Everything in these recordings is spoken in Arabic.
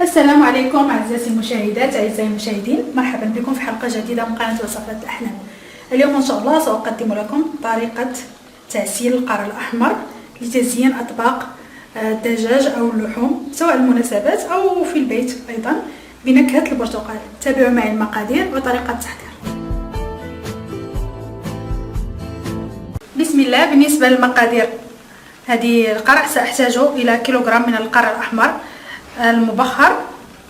السلام عليكم اعزائي المشاهدات، اعزائي المشاهدين، مرحبا بكم في حلقه جديده من قناه وصفات الاحلام. اليوم ان شاء الله ساقدم لكم طريقه تغسيل القرع الاحمر لتزيين اطباق الدجاج او اللحوم سواء المناسبات او في البيت ايضا بنكهه البرتقال. تابعوا معي المقادير وطريقه التحضير. بسم الله. بالنسبه للمقادير، هذه القرع ساحتاج الى كيلوغرام من القرع الاحمر المبخر،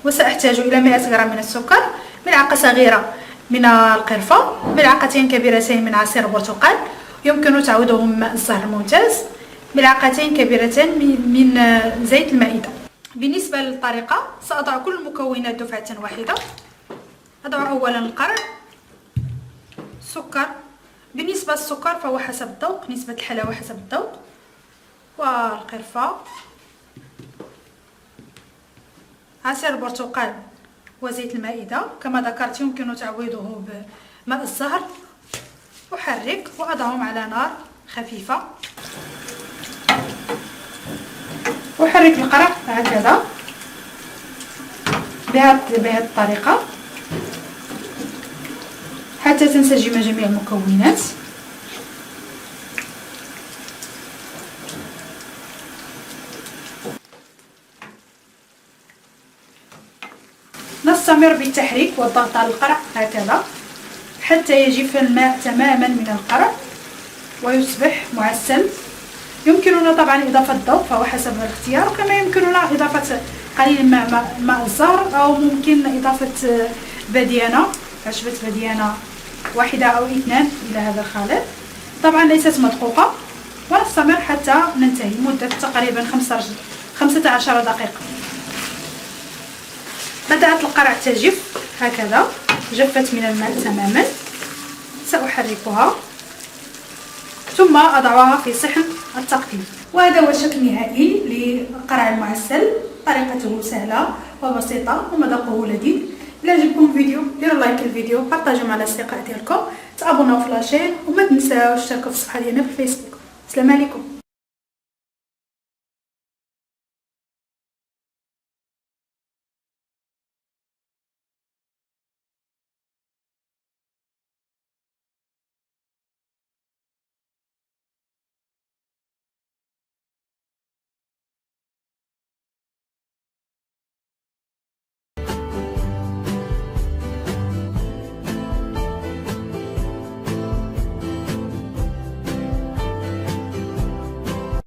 وسأحتاج إلى 100 غرام من السكر، ملعقة صغيرة من القرفة، ملعقتين كبيرتين من عصير البرتقال يمكن تعويضهم ماء الزهر الممتاز، ملعقتين كبيرتين من زيت المائدة. بالنسبة للطريقة سأضع كل المكونات دفعة واحدة. أضع أولا القرع، سكر، بالنسبة للسكر فهو حسب الذوق، نسبة الحلاوة حسب الذوق، والقرفة، عصير البرتقال وزيت المائدة كما ذكرت يمكن تعويضه بماء الزهر. أحرك وأضعهم على نار خفيفة. أحرك القرع هكذا بهذه الطريقة حتى تنسجم جميع المكونات. نستمر بالتحريك والضغط على القرع هكذا حتى يجف الماء تماما من القرع ويصبح معسل. يمكننا طبعا إضافة الذوق فهو حسب الاختيار، وكما يمكننا إضافة قليل من ماء الزهر، أو ممكن إضافة بديانة، عشبة بديانة واحدة أو اثنان إلى هذا الخليط، طبعا ليست مدقوقة. ونستمر حتى ننتهي مدة تقريبا 15 دقيقة. بدأت القرع تجف هكذا، جفت من الماء تماما. سأحركها ثم أضعها في صحن التقديم. وهذا هو الشكل النهائي للقرع المعسل. طريقته سهلة وبسيطة ومذاقه لذيذ. إلا عجبكم الفيديو ديروا لايك للفيديو، بارطاجيو مع الاصدقاء ديالكم، تابوناو في لاشين، وما تنساوش تشتركوا في الصفحة ديالنا في الفيسبوك. السلام عليكم.